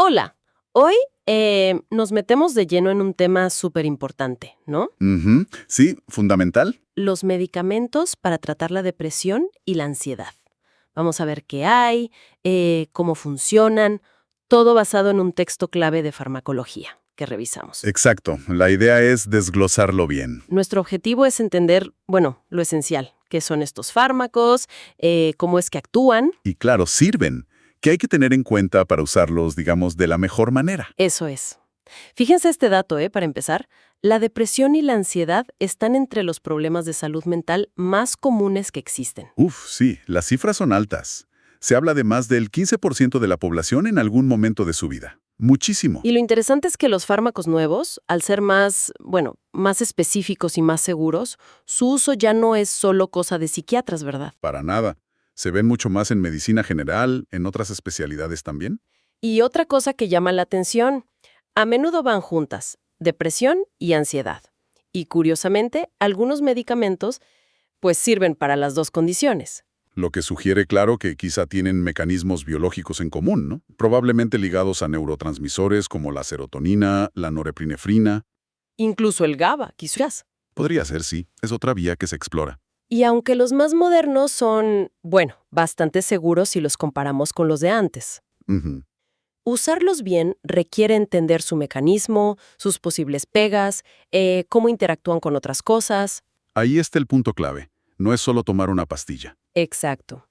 Hola, hoy nos metemos de lleno en un tema súper importante, ¿no? Ujú. Sí, fundamental. Los medicamentos para tratar la depresión y la ansiedad. Vamos a ver qué hay, cómo funcionan, todo basado en un texto clave de farmacología que revisamos. Exacto. La idea es desglosarlo bien. Nuestro objetivo es entender, bueno, lo esencial, qué son estos fármacos, cómo es que actúan. Y claro, sirven. ¿Qué hay que tener en cuenta para usarlos, digamos, de la mejor manera? Eso es. Fíjense este dato, para empezar. La depresión y la ansiedad están entre los problemas de salud mental más comunes que existen. Uf, sí, las cifras son altas. Se habla de más del 15% de la población en algún momento de su vida. Muchísimo. Y lo interesante es que los fármacos nuevos, al ser más, bueno, más específicos y más seguros, su uso ya no es solo cosa de psiquiatras, ¿verdad? Para nada. Se ven mucho más en medicina general, en otras especialidades también. Y otra cosa que llama la atención, a menudo van juntas, depresión y ansiedad. Y curiosamente, algunos medicamentos pues sirven para las dos condiciones. Lo que sugiere, claro, que quizá tienen mecanismos biológicos en común, ¿no? Probablemente ligados a neurotransmisores como la serotonina, la norepinefrina. Incluso el GABA, quizás. Podría ser, sí. Es otra vía que se explora. Y aunque los más modernos son, bueno, bastante seguros si los comparamos con los de antes. Ujú. Usarlos bien requiere entender su mecanismo, sus posibles pegas, cómo interactúan con otras cosas. Ahí está el punto clave. No es solo tomar una pastilla. Exacto.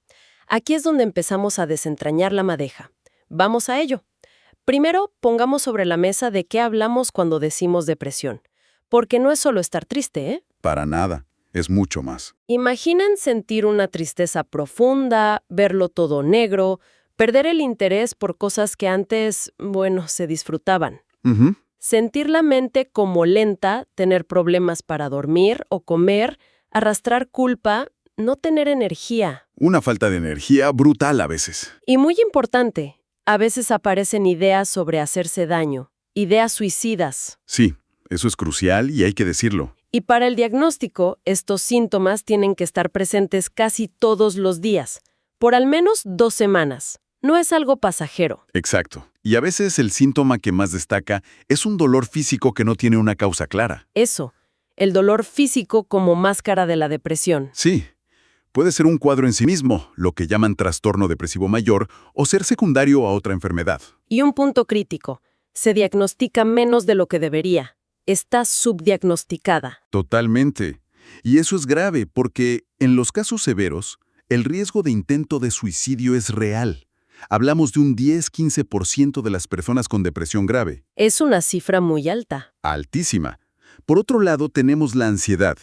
Aquí es donde empezamos a desentrañar la madeja. Vamos a ello. Primero, pongamos sobre la mesa de qué hablamos cuando decimos depresión. Porque no es solo estar triste, ¿eh? Para nada. Es mucho más. Imaginen sentir una tristeza profunda, verlo todo negro, perder el interés por cosas que antes, bueno, se disfrutaban. Ujú. Sentir la mente como lenta, tener problemas para dormir o comer, arrastrar culpa, no tener energía. Una falta de energía brutal a veces. Y muy importante, a veces aparecen ideas sobre hacerse daño, ideas suicidas. Sí, eso es crucial y hay que decirlo. Y para el diagnóstico, estos síntomas tienen que estar presentes casi todos los días, por al menos 2 semanas. No es algo pasajero. Exacto. Y a veces el síntoma que más destaca es un dolor físico que no tiene una causa clara. Eso, el dolor físico como máscara de la depresión. Sí. Puede ser un cuadro en sí mismo, lo que llaman trastorno depresivo mayor, o ser secundario a otra enfermedad. Y un punto crítico, se diagnostica menos de lo que debería. Está subdiagnosticada. Totalmente. Y eso es grave porque, en los casos severos, el riesgo de intento de suicidio es real. Hablamos de un 10-15% de las personas con depresión grave. Es una cifra muy alta. Altísima. Por otro lado, tenemos la ansiedad.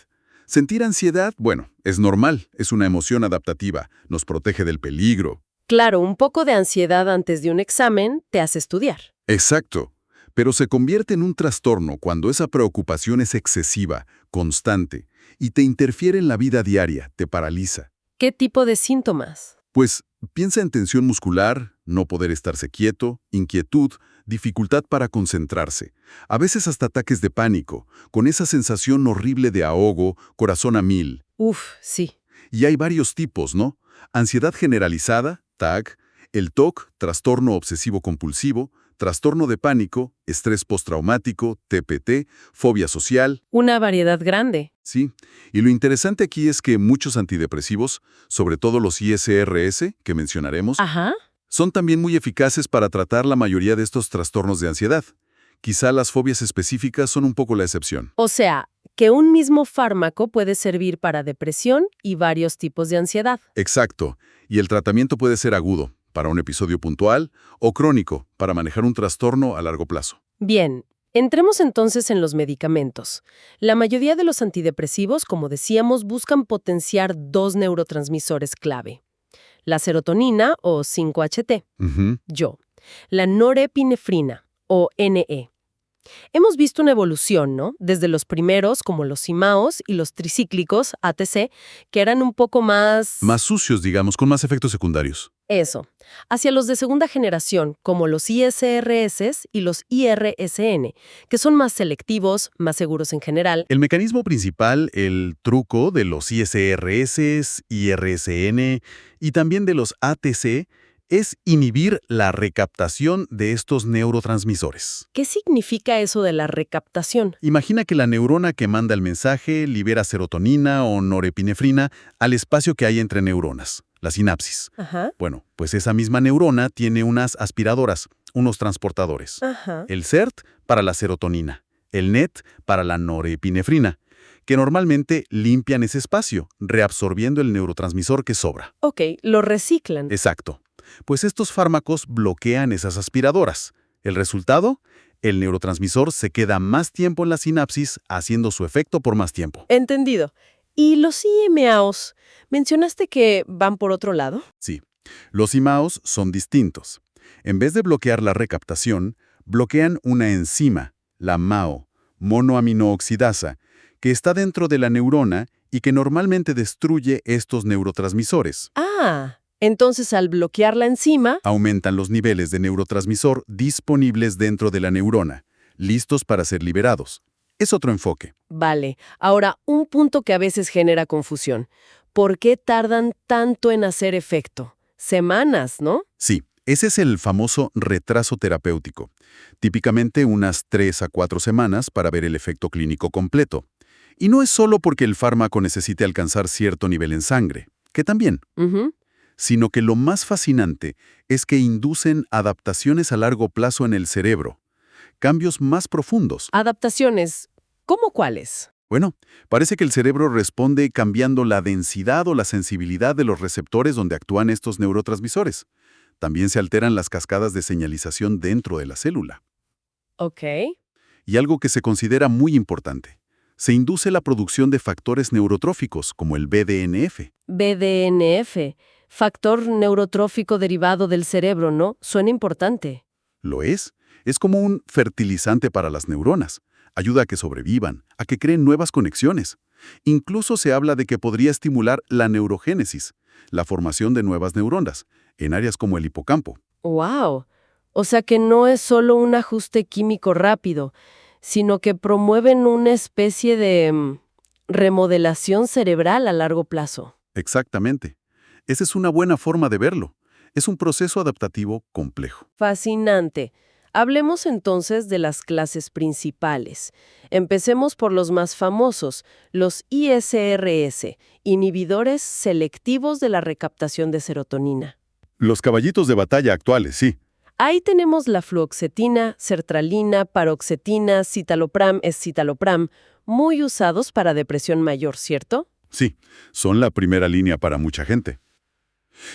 Sentir ansiedad, bueno, es normal, es una emoción adaptativa, nos protege del peligro. Claro, un poco de ansiedad antes de un examen te hace estudiar. Exacto. Pero se convierte en un trastorno cuando esa preocupación es excesiva, constante, y te interfiere en la vida diaria, te paraliza. ¿Qué tipo de síntomas? Pues piensa en tensión muscular, no poder estarse quieto, inquietud, dificultad para concentrarse, a veces hasta ataques de pánico, con esa sensación horrible de ahogo, corazón a mil. Sí. Y hay varios tipos, ¿no? Ansiedad generalizada, TAG, el TOC, trastorno obsesivo-compulsivo, trastorno de pánico, estrés postraumático, TPT, fobia social. Una variedad grande. Sí, y lo interesante aquí es que muchos antidepresivos, sobre todo los ISRS, que mencionaremos, Ajá. son también muy eficaces para tratar la mayoría de estos trastornos de ansiedad. Quizá las fobias específicas son un poco la excepción. O sea, que un mismo fármaco puede servir para depresión y varios tipos de ansiedad. Exacto, y el tratamiento puede ser agudo, para un episodio puntual, o crónico, para manejar un trastorno a largo plazo. Bien, entremos entonces en los medicamentos. La mayoría de los antidepresivos, como decíamos, buscan potenciar 2 neurotransmisores clave. La serotonina, o 5-HT, Ujú. la norepinefrina, o NE. Hemos visto una evolución, ¿no? Desde los primeros, como los IMAOs y los tricíclicos, ATC, que eran un poco más... Más sucios, digamos, con más efectos secundarios. Eso. Hacia los de segunda generación, como los ISRS y los IRSN, que son más selectivos, más seguros en general. El mecanismo principal, el truco de los ISRS, IRSN y también de los ATC, es inhibir la recaptación de estos neurotransmisores. ¿Qué significa eso de la recaptación? Imagina que la neurona que manda el mensaje libera serotonina o norepinefrina al espacio que hay entre neuronas, la sinapsis. Ajá. Bueno, pues esa misma neurona tiene unas aspiradoras, unos transportadores. Ajá. El CERT para la serotonina, el NET para la norepinefrina, que normalmente limpian ese espacio, reabsorbiendo el neurotransmisor que sobra. Ok, lo reciclan. Exacto. Pues estos fármacos bloquean esas aspiradoras. ¿El resultado? El neurotransmisor se queda más tiempo en la sinapsis, haciendo su efecto por más tiempo. Entendido. ¿Y los IMAOs? ¿Mencionaste que van por otro lado? Sí, los IMAOs son distintos. En vez de bloquear la recaptación, bloquean una enzima, la MAO, monoaminooxidasa, que está dentro de la neurona y que normalmente destruye estos neurotransmisores. Ah, entonces al bloquear la enzima, Aumentan los niveles de neurotransmisor disponibles dentro de la neurona, listos para ser liberados. Es otro enfoque. vale. Ahora, un punto que a veces genera confusión. ¿Por qué tardan tanto en hacer efecto? Semanas, ¿no? Sí, ese es el famoso retraso terapéutico. Típicamente unas 3 a 4 semanas para ver el efecto clínico completo. Y no es solo porque el fármaco necesite alcanzar cierto nivel en sangre, que también, Ujú. sino que lo más fascinante es que inducen adaptaciones a largo plazo en el cerebro, cambios más profundos. Adaptaciones, ¿cómo cuáles? Bueno, parece que el cerebro responde cambiando la densidad o la sensibilidad de los receptores donde actúan estos neurotransmisores. También se alteran las cascadas de señalización dentro de la célula. Ok. Y algo que se considera muy importante, se induce la producción de factores neurotróficos como el BDNF. BDNF, factor neurotrófico derivado del cerebro, ¿no? Suena importante. Lo es como un fertilizante para las neuronas. Ayuda a que sobrevivan, a que creen nuevas conexiones. Incluso se habla de que podría estimular la neurogénesis, la formación de nuevas neuronas, en áreas como el hipocampo. ¡Wow! O sea que no es solo un ajuste químico rápido, sino que promueven una especie de remodelación cerebral a largo plazo. Exactamente. Esa es una buena forma de verlo. Es un proceso adaptativo complejo. Fascinante. Hablemos entonces de las clases principales. Empecemos por los más famosos, los ISRS, inhibidores selectivos de la recaptación de serotonina. Los caballitos de batalla actuales, sí. Ahí tenemos la fluoxetina, sertralina, paroxetina, citalopram, escitalopram, muy usados para depresión mayor, ¿cierto? Sí, son la primera línea para mucha gente.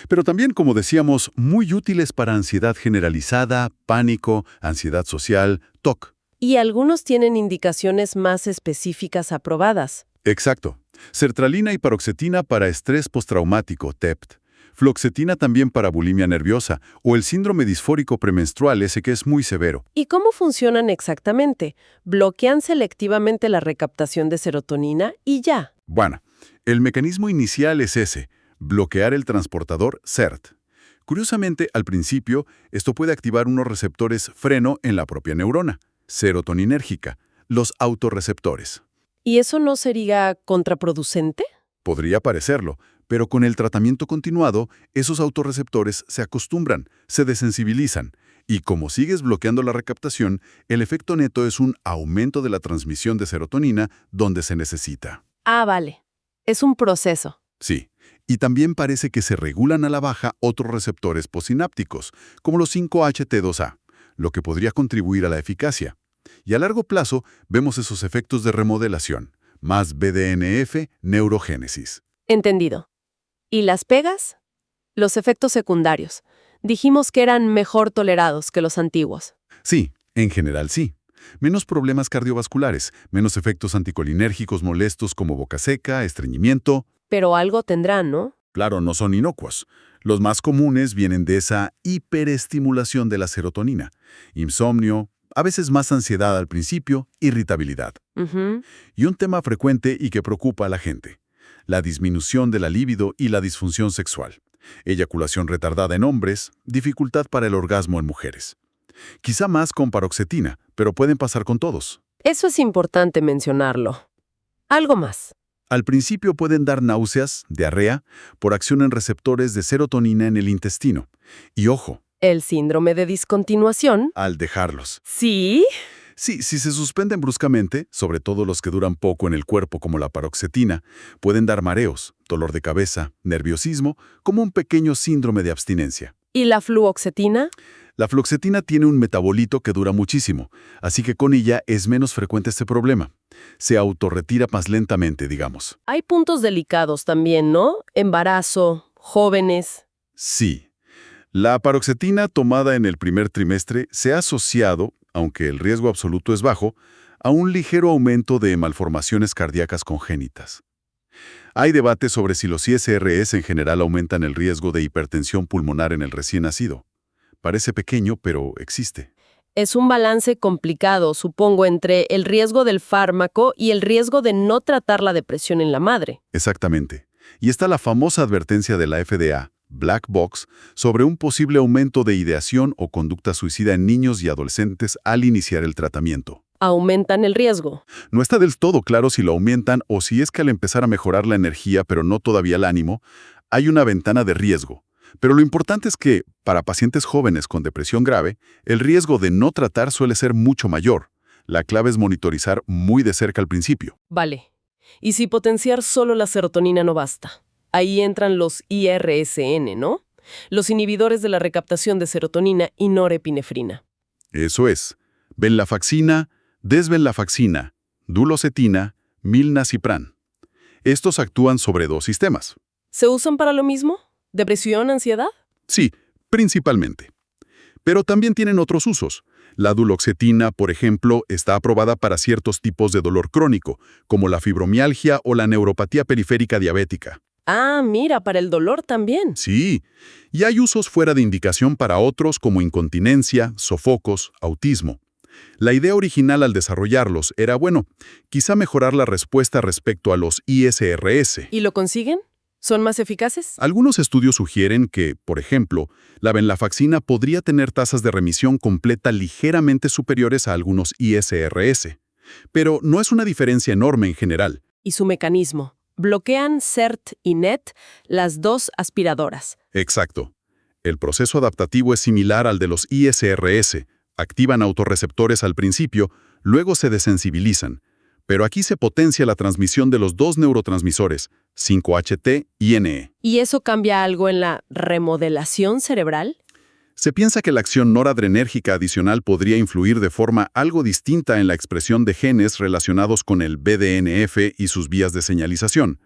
Pero también, como decíamos, muy útiles para ansiedad generalizada, pánico, ansiedad social, TOC. Y algunos tienen indicaciones más específicas aprobadas. Exacto. Sertralina y paroxetina para estrés postraumático, TEPT. Fluoxetina también para bulimia nerviosa o el síndrome disfórico premenstrual, ese que es muy severo. ¿Y cómo funcionan exactamente? Bloquean selectivamente la recaptación de serotonina y ya. Bueno, el mecanismo inicial es ese, bloquear el transportador CERT. Curiosamente, al principio, esto puede activar unos receptores freno en la propia neurona, serotoninérgica, los autorreceptores. ¿Y eso no sería contraproducente? Podría parecerlo, pero con el tratamiento continuado, esos autorreceptores se acostumbran, se desensibilizan, y como sigues bloqueando la recaptación, el efecto neto es un aumento de la transmisión de serotonina donde se necesita. Ah, vale. Es un proceso. Sí, y también parece que se regulan a la baja otros receptores posinápticos, como los 5-HT2A, lo que podría contribuir a la eficacia. Y a largo plazo vemos esos efectos de remodelación, más BDNF, neurogénesis. Entendido. ¿Y las pegas? Los efectos secundarios. Dijimos que eran mejor tolerados que los antiguos. Sí, en general sí. Menos problemas cardiovasculares, menos efectos anticolinérgicos molestos como boca seca, estreñimiento. Pero algo tendrán, ¿no? Claro, no son inocuos. Los más comunes vienen de esa hiperestimulación de la serotonina. Insomnio, a veces más ansiedad al principio, irritabilidad. Ujú. Y un tema frecuente y que preocupa a la gente, la disminución de la libido y la disfunción sexual. Eyaculación retardada en hombres, dificultad para el orgasmo en mujeres. Quizá más con paroxetina, pero pueden pasar con todos. Eso es importante mencionarlo. Algo más. Al principio pueden dar náuseas, diarrea, por acción en receptores de serotonina en el intestino. Y ojo, ¿El síndrome de discontinuación? al dejarlos. Sí. Sí, si se suspenden bruscamente, sobre todo los que duran poco en el cuerpo como la paroxetina, pueden dar mareos, dolor de cabeza, nerviosismo, como un pequeño síndrome de abstinencia. ¿Y la fluoxetina? La fluoxetina tiene un metabolito que dura muchísimo, así que con ella es menos frecuente este problema. Se autorretira más lentamente, digamos. Hay puntos delicados también, ¿no? Embarazo, jóvenes. Sí. La paroxetina tomada en el primer trimestre se ha asociado, aunque el riesgo absoluto es bajo, a un ligero aumento de malformaciones cardíacas congénitas. Hay debate sobre si los ISRS en general aumentan el riesgo de hipertensión pulmonar en el recién nacido. Parece pequeño, pero existe. Es un balance complicado, supongo, entre el riesgo del fármaco y el riesgo de no tratar la depresión en la madre. Exactamente. Y está la famosa advertencia de la FDA, Black Box, sobre un posible aumento de ideación o conducta suicida en niños y adolescentes al iniciar el tratamiento. Aumentan el riesgo. No está del todo claro si lo aumentan o si es que al empezar a mejorar la energía, pero no todavía el ánimo, hay una ventana de riesgo. Pero lo importante es que, para pacientes jóvenes con depresión grave, el riesgo de no tratar suele ser mucho mayor. La clave es monitorizar muy de cerca al principio. Vale. ¿Y si potenciar solo la serotonina no basta? Ahí entran los IRSN, ¿no? Los inhibidores de la recaptación de serotonina y norepinefrina. Eso es. Venlafaxina, desvenlafaxina, dulocetina, milnacipran. Estos actúan sobre dos sistemas. ¿Se usan para lo mismo? ¿Depresión, ansiedad? Sí, principalmente. Pero también tienen otros usos. La duloxetina, por ejemplo, está aprobada para ciertos tipos de dolor crónico, como la fibromialgia o la neuropatía periférica diabética. Ah, mira, para el dolor también. Sí, y hay usos fuera de indicación para otros como incontinencia, sofocos, autismo. La idea original al desarrollarlos era, quizá mejorar la respuesta respecto a los ISRS. ¿Y lo consiguen? ¿Son más eficaces? Algunos estudios sugieren que, por ejemplo, la venlafaxina podría tener tasas de remisión completa ligeramente superiores a algunos ISRS. Pero no es una diferencia enorme en general. ¿Y su mecanismo? Bloquean CERT y NET, las dos aspiradoras. Exacto. El proceso adaptativo es similar al de los ISRS. Activan autorreceptores al principio, luego se desensibilizan. Pero aquí se potencia la transmisión de los dos neurotransmisores, 5-HT y NE. ¿Y eso cambia algo en la remodelación cerebral? Se piensa que la acción noradrenérgica adicional podría influir de forma algo distinta en la expresión de genes relacionados con el BDNF y sus vías de señalización.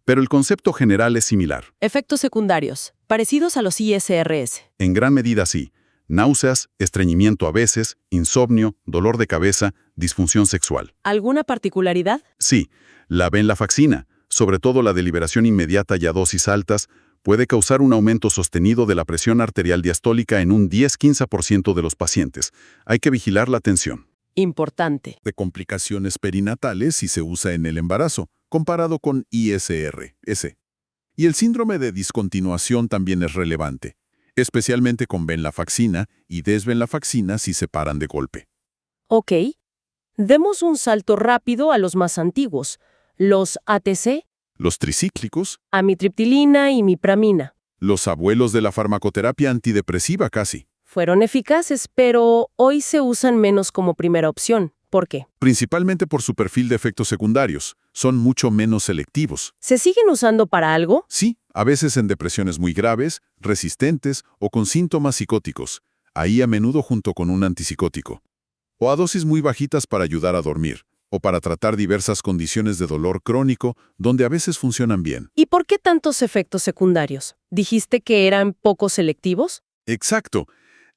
Pero el concepto general es similar. Efectos secundarios, parecidos a los ISRS. En gran medida sí. Náuseas, estreñimiento a veces, insomnio, dolor de cabeza, disfunción sexual. ¿Alguna particularidad? Sí, la venlafaxina, sobre todo la de liberación inmediata y a dosis altas, puede causar un aumento sostenido de la presión arterial diastólica en un 10-15% de los pacientes. Hay que vigilar la tensión. Importante. De complicaciones perinatales si se usa en el embarazo, comparado con ISRS. Y el síndrome de discontinuación también es relevante, especialmente con venlafaxina y desvenlafaxina si se paran de golpe. Ok. Demos un salto rápido a los más antiguos, los ATC, Los tricíclicos, amitriptilina y mipramina. los abuelos de la farmacoterapia antidepresiva casi, Fueron eficaces, pero hoy se usan menos como primera opción. ¿Por qué? principalmente por su perfil de efectos secundarios, son mucho menos selectivos. ¿Se siguen usando para algo? Sí, a veces en depresiones muy graves, resistentes o con síntomas psicóticos, ahí a menudo junto con un antipsicótico. O a dosis muy bajitas para ayudar a dormir, o para tratar diversas condiciones de dolor crónico, donde a veces funcionan bien. ¿Y por qué tantos efectos secundarios? ¿Dijiste que eran poco selectivos? Exacto.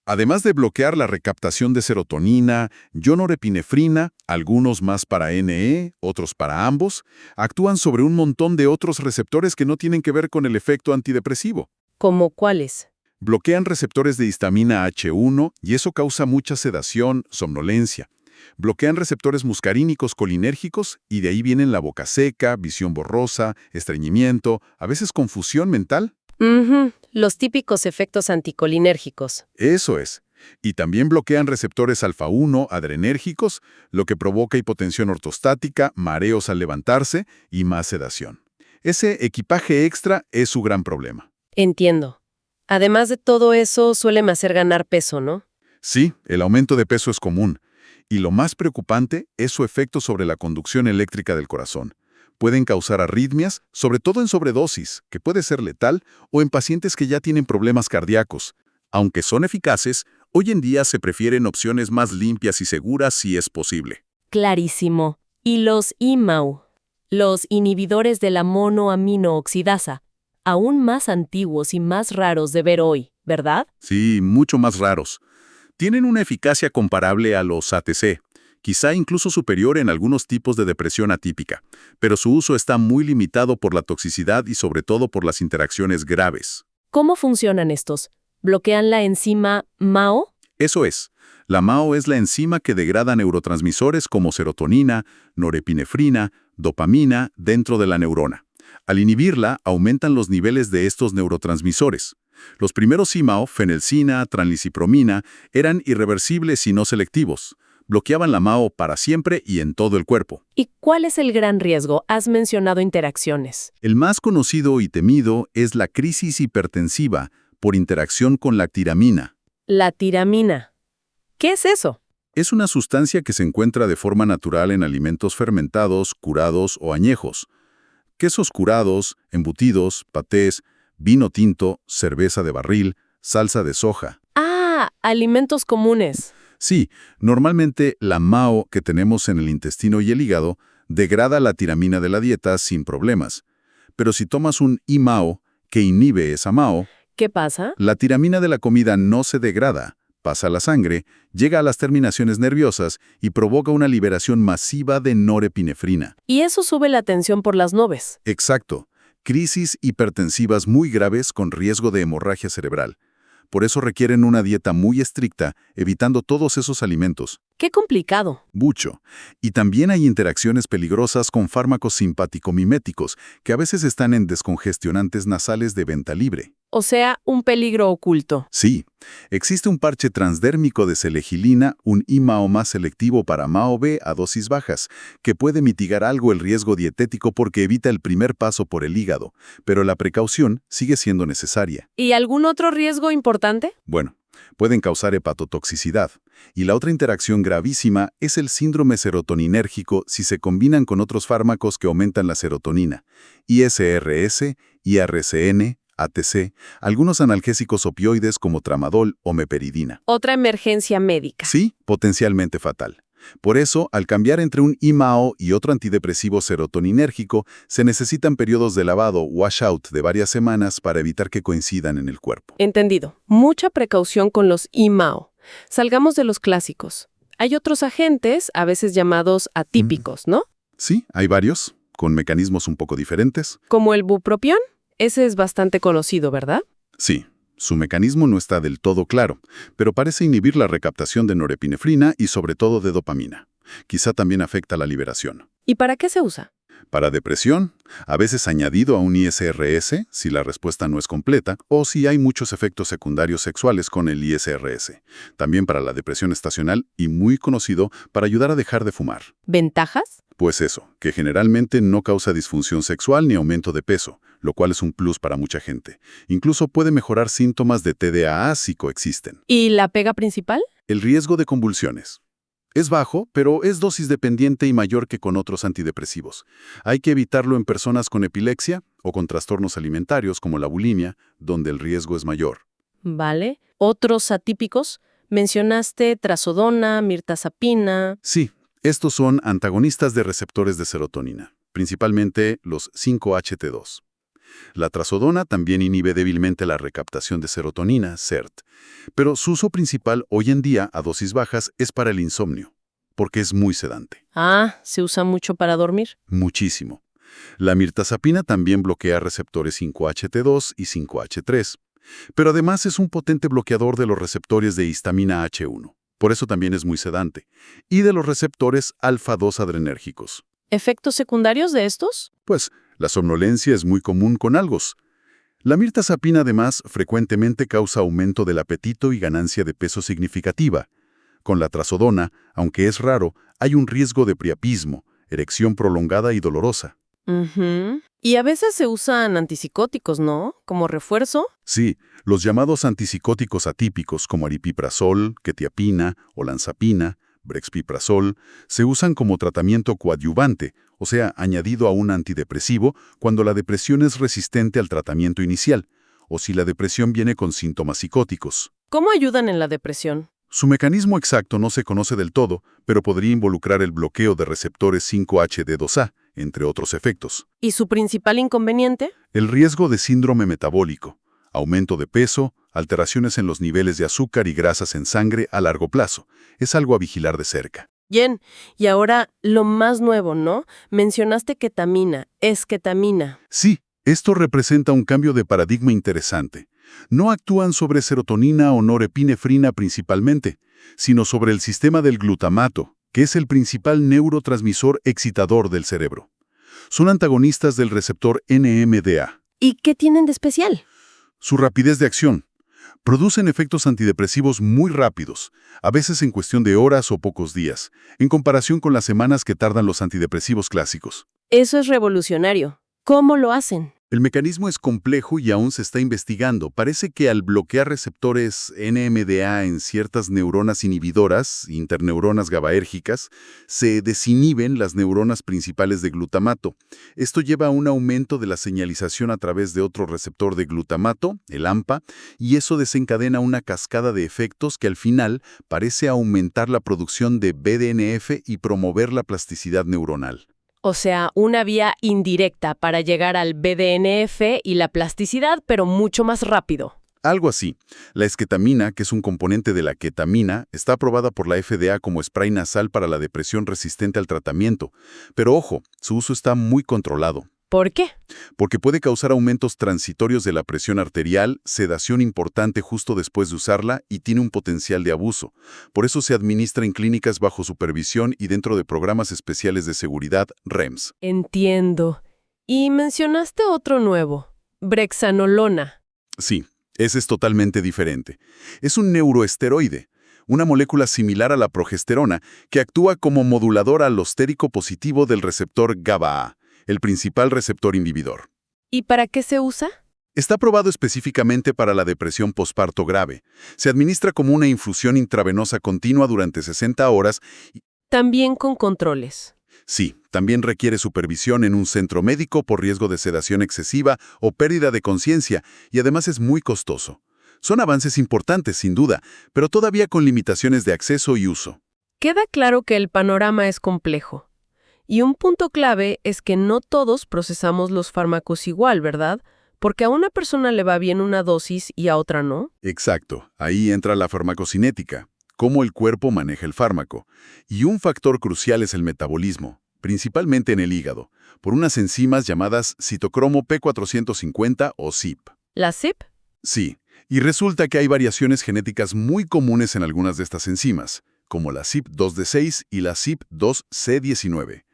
Además de bloquear la recaptación de serotonina, norepinefrina, algunos más para NE, otros para ambos, actúan sobre un montón de otros receptores que no tienen que ver con el efecto antidepresivo. ¿Cómo cuáles? Bloquean receptores de histamina H1 y eso causa mucha sedación, somnolencia. Bloquean receptores muscarínicos colinérgicos y de ahí vienen la boca seca, visión borrosa, estreñimiento, a veces confusión mental. Los típicos efectos anticolinérgicos. Eso es. Y también bloquean receptores alfa-1 adrenérgicos, lo que provoca hipotensión ortostática, mareos al levantarse y más sedación. Ese equipaje extra es su gran problema. Entiendo. Además de todo eso, suele hacer ganar peso, ¿no? Sí, el aumento de peso es común. Y lo más preocupante es su efecto sobre la conducción eléctrica del corazón. Pueden causar arritmias, sobre todo en sobredosis, que puede ser letal, o en pacientes que ya tienen problemas cardíacos. Aunque son eficaces, hoy en día se prefieren opciones más limpias y seguras si es posible. Clarísimo. Y los IMAO, los inhibidores de la monoaminooxidasa, aún más antiguos y más raros de ver hoy, ¿verdad? Sí, mucho más raros. Tienen una eficacia comparable a los ATC, quizá incluso superior en algunos tipos de depresión atípica, pero su uso está muy limitado por la toxicidad y sobre todo por las interacciones graves. ¿Cómo funcionan estos? ¿Bloquean la enzima MAO? Eso es. La MAO es la enzima que degrada neurotransmisores como serotonina, norepinefrina, dopamina dentro de la neurona. Al inhibirla, aumentan los niveles de estos neurotransmisores. Los primeros IMAO, fenelcina, tranlicipromina, eran irreversibles y no selectivos. Bloqueaban la MAO para siempre y en todo el cuerpo. ¿Y cuál es el gran riesgo? Has mencionado interacciones. El más conocido y temido es la crisis hipertensiva por interacción con la tiramina. La tiramina. ¿Qué es eso? Es una sustancia que se encuentra de forma natural en alimentos fermentados, curados o añejos. Quesos curados, embutidos, patés, vino tinto, cerveza de barril, salsa de soja. Ah, alimentos comunes. Sí, normalmente la MAO que tenemos en el intestino y el hígado degrada la tiramina de la dieta sin problemas. Pero si tomas un IMAO que inhibe esa MAO, ¿Qué pasa? la tiramina de la comida no se degrada, pasa a la sangre, llega a las terminaciones nerviosas y provoca una liberación masiva de norepinefrina. Y eso sube la tensión por las nubes. Exacto. Crisis hipertensivas muy graves con riesgo de hemorragia cerebral. Por eso requieren una dieta muy estricta, evitando todos esos alimentos. ¡Qué complicado! Mucho. Y también hay interacciones peligrosas con fármacos simpático-miméticos, que a veces están en descongestionantes nasales de venta libre. O sea, un peligro oculto. Sí, existe un parche transdérmico de selegilina, un IMAO más selectivo para MAO-B a dosis bajas, que puede mitigar algo el riesgo dietético porque evita el primer paso por el hígado, pero la precaución sigue siendo necesaria. ¿Y algún otro riesgo importante? Bueno, pueden causar hepatotoxicidad. Y la otra interacción gravísima es el síndrome serotoninérgico si se combinan con otros fármacos que aumentan la serotonina, ISRS, IRCN, ATC, algunos analgésicos opioides como tramadol o meperidina. Otra emergencia médica. Sí, potencialmente fatal. Por eso, al cambiar entre un IMAO y otro antidepresivo serotoninérgico, se necesitan periodos de lavado, washout, de varias semanas para evitar que coincidan en el cuerpo. Entendido. Mucha precaución con los IMAO. Salgamos de los clásicos. Hay otros agentes, a veces llamados atípicos, ¿no? Sí, hay varios, con mecanismos un poco diferentes. Como el bupropión. Ese es bastante conocido, ¿verdad? Sí, su mecanismo no está del todo claro, pero parece inhibir la recaptación de norepinefrina y sobre todo de dopamina. Quizá también afecta la liberación. ¿Y para qué se usa? Para depresión, a veces añadido a un ISRS, si la respuesta no es completa, o si hay muchos efectos secundarios sexuales con el ISRS. También para la depresión estacional y muy conocido para ayudar a dejar de fumar. ¿Ventajas? Pues eso, que generalmente no causa disfunción sexual ni aumento de peso, lo cual es un plus para mucha gente. Incluso puede mejorar síntomas de TDAH si coexisten. ¿Y la pega principal? El riesgo de convulsiones. Es bajo, pero es dosis dependiente y mayor que con otros antidepresivos. Hay que evitarlo en personas con epilepsia o con trastornos alimentarios como la bulimia, donde el riesgo es mayor. Vale. ¿Otros atípicos? Mencionaste trazodona, mirtazapina. Sí, estos son antagonistas de receptores de serotonina, principalmente los 5-HT2. La trazodona también inhibe débilmente la recaptación de serotonina, SERT, pero su uso principal hoy en día a dosis bajas es para el insomnio, porque es muy sedante. Ah, se usa mucho para dormir. Muchísimo. La mirtazapina también bloquea receptores 5-HT2 y 5-H3, pero además es un potente bloqueador de los receptores de histamina H1, por eso también es muy sedante, y de los receptores alfa-2 adrenérgicos. ¿Efectos secundarios de estos? Pues, la somnolencia es muy común con algos. La mirtazapina, además, frecuentemente causa aumento del apetito y ganancia de peso significativa. Con la trazodona, aunque es raro, hay un riesgo de priapismo, erección prolongada y dolorosa. Ujú. Y a veces se usan antipsicóticos, ¿no? Como refuerzo. Sí, los llamados antipsicóticos atípicos como aripiprazol, quetiapina, olanzapina, brexpiprazol, se usan como tratamiento coadyuvante, o sea, añadido a un antidepresivo cuando la depresión es resistente al tratamiento inicial, o si la depresión viene con síntomas psicóticos. ¿Cómo ayudan en la depresión? Su mecanismo exacto no se conoce del todo, pero podría involucrar el bloqueo de receptores 5-HT2A, entre otros efectos. ¿Y su principal inconveniente? El riesgo de síndrome metabólico, aumento de peso, alteraciones en los niveles de azúcar y grasas en sangre a largo plazo, es algo a vigilar de cerca. Bien, y ahora lo más nuevo, ¿no? Mencionaste ketamina, esketamina. Sí, esto representa un cambio de paradigma interesante. No actúan sobre serotonina o norepinefrina principalmente, sino sobre el sistema del glutamato, que es el principal neurotransmisor excitador del cerebro. Son antagonistas del receptor NMDA. ¿Y qué tienen de especial? Su rapidez de acción. Producen efectos antidepresivos muy rápidos, a veces en cuestión de horas o pocos días, en comparación con las semanas que tardan los antidepresivos clásicos. Eso es revolucionario. ¿Cómo lo hacen? El mecanismo es complejo y aún se está investigando. Parece que al bloquear receptores NMDA en ciertas neuronas inhibidoras, interneuronas GABAérgicas, se desinhiben las neuronas principales de glutamato. Esto lleva a un aumento de la señalización a través de otro receptor de glutamato, el AMPA, y eso desencadena una cascada de efectos que al final parece aumentar la producción de BDNF y promover la plasticidad neuronal. O sea, una vía indirecta para llegar al BDNF y la plasticidad, pero mucho más rápido. Algo así. La esketamina, que es un componente de la ketamina, está aprobada por la FDA como spray nasal para la depresión resistente al tratamiento. Pero ojo, su uso está muy controlado. ¿Por qué? Porque puede causar aumentos transitorios de la presión arterial, sedación importante justo después de usarla y tiene un potencial de abuso. Por eso se administra en clínicas bajo supervisión y dentro de programas especiales de seguridad, REMS. Entiendo. Y mencionaste otro nuevo, brexanolona. Sí, ese es totalmente diferente. Es un neuroesteroide, una molécula similar a la progesterona que actúa como modulador alostérico positivo del receptor GABA-A, el principal receptor inhibidor. ¿Y para qué se usa? Está aprobado específicamente para la depresión posparto grave. Se administra como una infusión intravenosa continua durante 60 horas. También con controles. Sí, también requiere supervisión en un centro médico por riesgo de sedación excesiva o pérdida de conciencia, y además es muy costoso. Son avances importantes, sin duda, pero todavía con limitaciones de acceso y uso. Queda claro que el panorama es complejo. Y un punto clave es que no todos procesamos los fármacos igual, ¿verdad? Porque a una persona le va bien una dosis y a otra no. Exacto, ahí entra la farmacocinética, cómo el cuerpo maneja el fármaco. Y un factor crucial es el metabolismo, principalmente en el hígado, por unas enzimas llamadas citocromo P450 o CYP. ¿La CYP? Sí, y resulta que hay variaciones genéticas muy comunes en algunas de estas enzimas, como la CYP2D6 y la CYP2C19.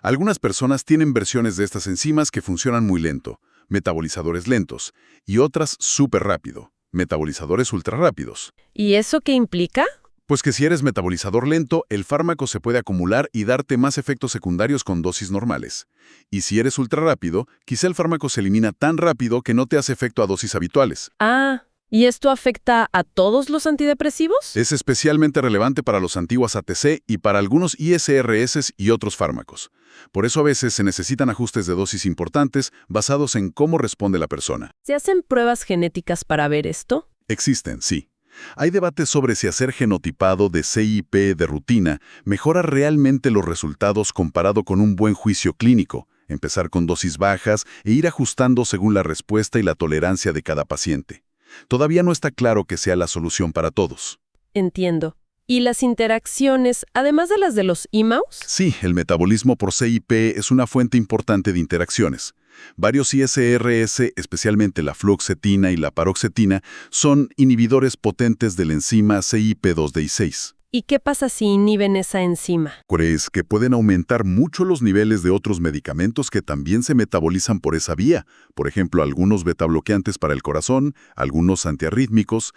Algunas personas tienen versiones de estas enzimas que funcionan muy lento, metabolizadores lentos, y otras súper rápido, metabolizadores ultrarrápidos. ¿Y eso qué implica? Pues que si eres metabolizador lento, el fármaco se puede acumular y darte más efectos secundarios con dosis normales. Y si eres ultrarrápido, quizá el fármaco se elimina tan rápido que no te hace efecto a dosis habituales. Ah, ¿y esto afecta a todos los antidepresivos? Es especialmente relevante para los antiguos ATC y para algunos ISRS y otros fármacos. Por eso a veces se necesitan ajustes de dosis importantes basados en cómo responde la persona. ¿Se hacen pruebas genéticas para ver esto? Existen, sí. Hay debates sobre si hacer genotipado de CIP de rutina mejora realmente los resultados comparado con un buen juicio clínico, empezar con dosis bajas e ir ajustando según la respuesta y la tolerancia de cada paciente. Todavía no está claro que sea la solución para todos. Entiendo. ¿Y las interacciones, además de las de los IMAUs? Sí, el metabolismo por CIP es una fuente importante de interacciones. Varios ISRS, especialmente la fluoxetina y la paroxetina, son inhibidores potentes de la enzima CYP2D6. ¿Y qué pasa si inhiben esa enzima? ¿Crees que pueden aumentar mucho los niveles de otros medicamentos que también se metabolizan por esa vía? Por ejemplo, algunos betabloqueantes para el corazón, algunos antiarrítmicos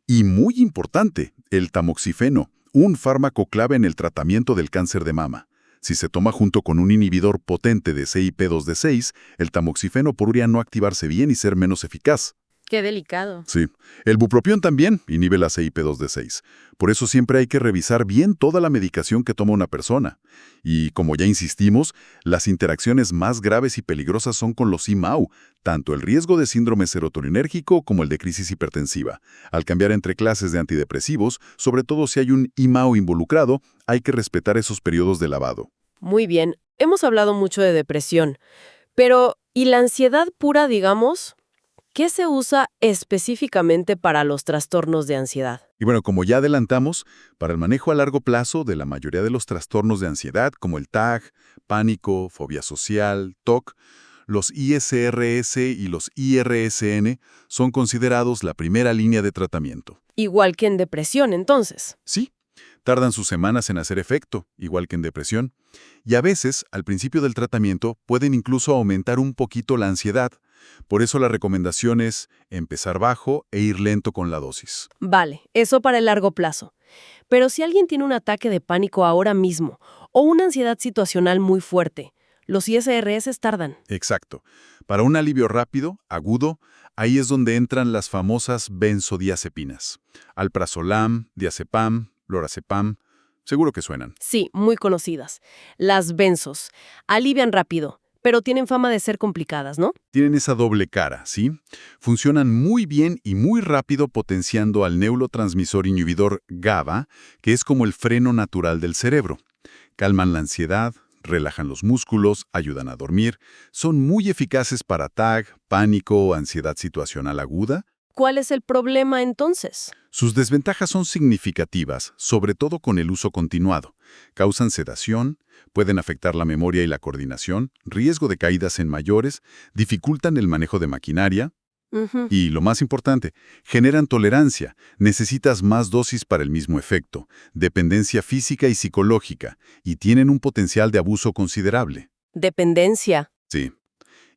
y, muy importante, el tamoxifeno, un fármaco clave en el tratamiento del cáncer de mama. Si se toma junto con un inhibidor potente de CYP2D6, el tamoxifeno podría no activarse bien y ser menos eficaz. Qué delicado. Sí. El bupropión también inhibe la CYP2D6. Por eso siempre hay que revisar bien toda la medicación que toma una persona. Y como ya insistimos, las interacciones más graves y peligrosas son con los IMAU, tanto el riesgo de síndrome serotoninérgico como el de crisis hipertensiva. Al cambiar entre clases de antidepresivos, sobre todo si hay un IMAU involucrado, hay que respetar esos periodos de lavado. Muy bien. Hemos hablado mucho de depresión. Pero, ¿y la ansiedad pura, digamos? ¿Qué se usa específicamente para los trastornos de ansiedad? Y bueno, como ya adelantamos, para el manejo a largo plazo de la mayoría de los trastornos de ansiedad, como el TAG, pánico, fobia social, TOC, los ISRS y los IRSN son considerados la primera línea de tratamiento. Igual que en depresión, entonces. Sí, tardan sus semanas en hacer efecto, igual que en depresión, y a veces, al principio del tratamiento, pueden incluso aumentar un poquito la ansiedad. Por eso la recomendación es empezar bajo e ir lento con la dosis. Vale, eso para el largo plazo. Pero si alguien tiene un ataque de pánico ahora mismo o una ansiedad situacional muy fuerte, los ISRS tardan. Exacto. Para un alivio rápido, agudo, ahí es donde entran las famosas benzodiazepinas. Alprazolam, diazepam, lorazepam, seguro que suenan. Sí, muy conocidas. Las benzos alivian rápido, pero tienen fama de ser complicadas, ¿no? Tienen esa doble cara, ¿sí? Funcionan muy bien y muy rápido potenciando al neurotransmisor inhibidor GABA, que es como el freno natural del cerebro. Calman la ansiedad, relajan los músculos, ayudan a dormir, son muy eficaces para TAG, pánico o ansiedad situacional aguda. ¿Cuál es el problema entonces? Sus desventajas son significativas, sobre todo con el uso continuado. Causan sedación, pueden afectar la memoria y la coordinación, riesgo de caídas en mayores, dificultan el manejo de maquinaria y, lo más importante, generan tolerancia. Necesitas más dosis para el mismo efecto, dependencia física y psicológica, y tienen un potencial de abuso considerable. Dependencia. Sí.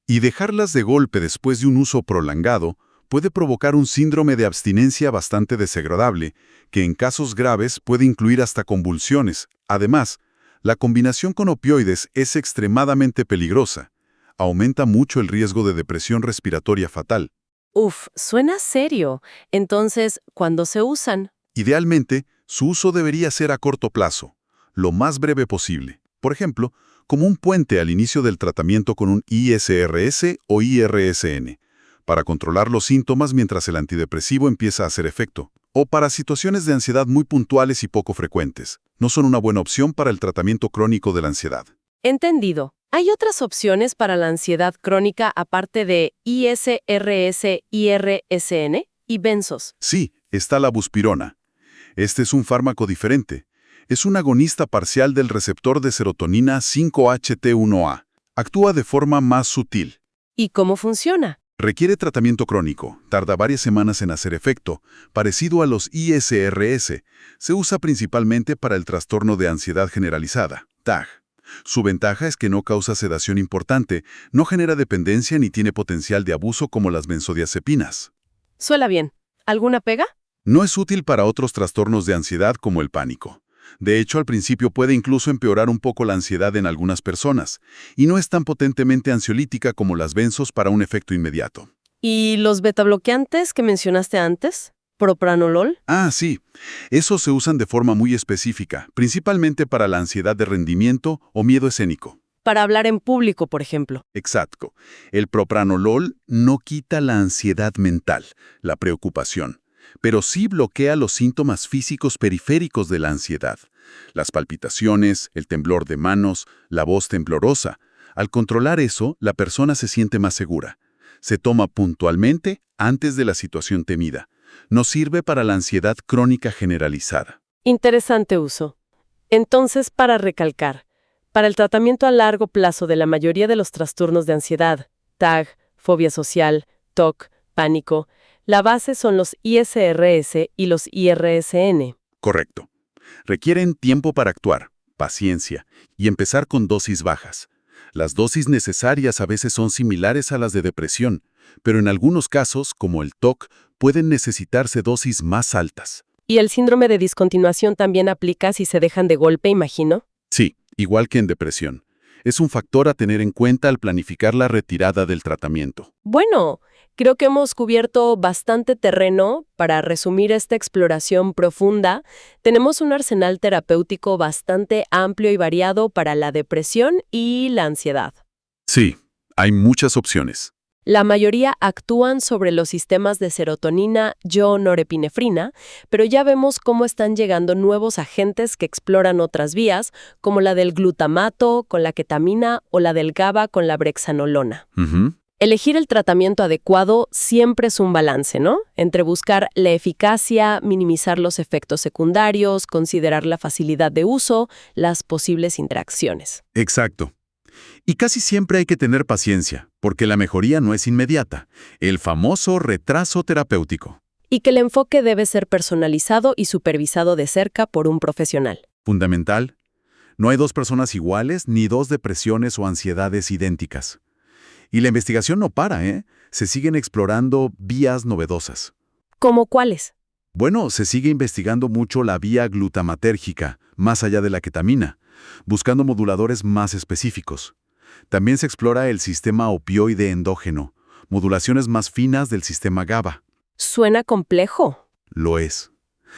Y dejarlas de golpe después de un uso prolongado puede provocar un síndrome de abstinencia bastante desagradable, que en casos graves puede incluir hasta convulsiones. Además, la combinación con opioides es extremadamente peligrosa. Aumenta mucho el riesgo de depresión respiratoria fatal. Uf, suena serio. Entonces, ¿cuándo se usan? Idealmente, su uso debería ser a corto plazo, lo más breve posible. Por ejemplo, como un puente al inicio del tratamiento con un ISRS o IRSN, para controlar los síntomas mientras el antidepresivo empieza a hacer efecto, o para situaciones de ansiedad muy puntuales y poco frecuentes. No son una buena opción para el tratamiento crónico de la ansiedad. Entendido. ¿Hay otras opciones para la ansiedad crónica aparte de ISRS, IRSN y benzos? Sí, está la buspirona. Este es un fármaco diferente. Es un agonista parcial del receptor de serotonina 5-HT1A. Actúa de forma más sutil. ¿Y cómo funciona? Requiere tratamiento crónico, tarda varias semanas en hacer efecto, parecido a los ISRS. Se usa principalmente para el trastorno de ansiedad generalizada, TAG. Su ventaja es que no causa sedación importante, no genera dependencia ni tiene potencial de abuso como las benzodiazepinas. Suena bien. ¿Alguna pega? No es útil para otros trastornos de ansiedad como el pánico. De hecho, al principio puede incluso empeorar un poco la ansiedad en algunas personas, y no es tan potentemente ansiolítica como las benzos para un efecto inmediato. ¿Y los betabloqueantes que mencionaste antes? ¿Propranolol? Ah, sí. Esos se usan de forma muy específica, principalmente para la ansiedad de rendimiento o miedo escénico. Para hablar en público, por ejemplo. Exacto. El propranolol no quita la ansiedad mental, la preocupación, pero sí bloquea los síntomas físicos periféricos de la ansiedad. Las palpitaciones, el temblor de manos, la voz temblorosa. Al controlar eso, la persona se siente más segura. Se toma puntualmente antes de la situación temida. No sirve para la ansiedad crónica generalizada. Interesante uso. Entonces, para recalcar, para el tratamiento a largo plazo de la mayoría de los trastornos de ansiedad, TAG, fobia social, TOC, pánico, la base son los ISRS y los IRSN. Correcto. Requieren tiempo para actuar, paciencia, y empezar con dosis bajas. Las dosis necesarias a veces son similares a las de depresión, pero en algunos casos, como el TOC, pueden necesitarse dosis más altas. Y el síndrome de discontinuación también aplica si se dejan de golpe, imagino. Sí, igual que en depresión. Es un factor a tener en cuenta al planificar la retirada del tratamiento. Bueno, creo que hemos cubierto bastante terreno. Para resumir esta exploración profunda, tenemos un arsenal terapéutico bastante amplio y variado para la depresión y la ansiedad. Sí, hay muchas opciones. La mayoría actúan sobre los sistemas de serotonina, norepinefrina, pero ya vemos cómo están llegando nuevos agentes que exploran otras vías, como la del glutamato con la ketamina o la del GABA con la brexanolona. Ujú. Elegir el tratamiento adecuado siempre es un balance, ¿no? Entre buscar la eficacia, minimizar los efectos secundarios, considerar la facilidad de uso, las posibles interacciones. Exacto. Y casi siempre hay que tener paciencia, porque la mejoría no es inmediata. El famoso retraso terapéutico. Y que el enfoque debe ser personalizado y supervisado de cerca por un profesional. Fundamental. No hay dos personas iguales ni dos depresiones o ansiedades idénticas. Y la investigación no para, ¿eh? Se siguen explorando vías novedosas. ¿Cómo cuáles? Bueno, se sigue investigando mucho la vía glutamatérgica, más allá de la ketamina, buscando moduladores más específicos. También se explora el sistema opioide endógeno, modulaciones más finas del sistema GABA. Suena complejo. Lo es.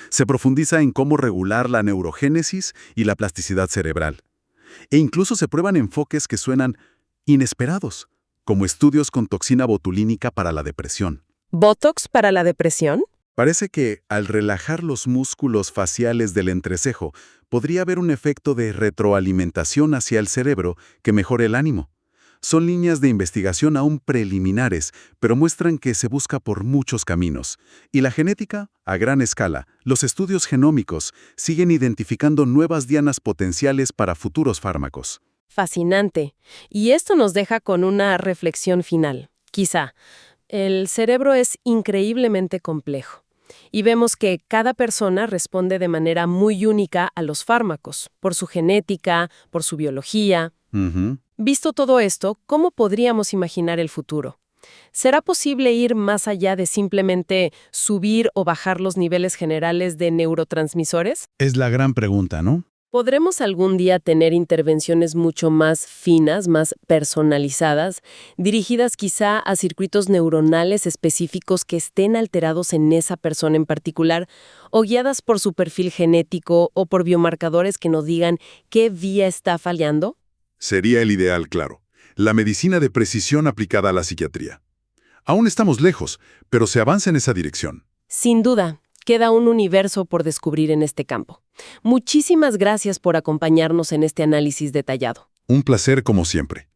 Se profundiza en cómo regular la neurogénesis y la plasticidad cerebral. E incluso se prueban enfoques que suenan inesperados, como estudios con toxina botulínica para la depresión. ¿Botox para la depresión? Parece que, al relajar los músculos faciales del entrecejo, podría haber un efecto de retroalimentación hacia el cerebro que mejore el ánimo. Son líneas de investigación aún preliminares, pero muestran que se busca por muchos caminos. Y la genética, a gran escala, los estudios genómicos, siguen identificando nuevas dianas potenciales para futuros fármacos. Fascinante. Y esto nos deja con una reflexión final. Quizá, el cerebro es increíblemente complejo. Y vemos que cada persona responde de manera muy única a los fármacos, por su genética, por su biología. Ujú. Visto todo esto, ¿cómo podríamos imaginar el futuro? ¿Será posible ir más allá de simplemente subir o bajar los niveles generales de neurotransmisores? Es la gran pregunta, ¿no? ¿Podremos algún día tener intervenciones mucho más finas, más personalizadas, dirigidas quizá a circuitos neuronales específicos que estén alterados en esa persona en particular, o guiadas por su perfil genético o por biomarcadores que nos digan qué vía está fallando? Sería el ideal, claro. La medicina de precisión aplicada a la psiquiatría. Aún estamos lejos, pero se avanza en esa dirección. Sin duda, queda un universo por descubrir en este campo. Muchísimas gracias por acompañarnos en este análisis detallado. Un placer como siempre.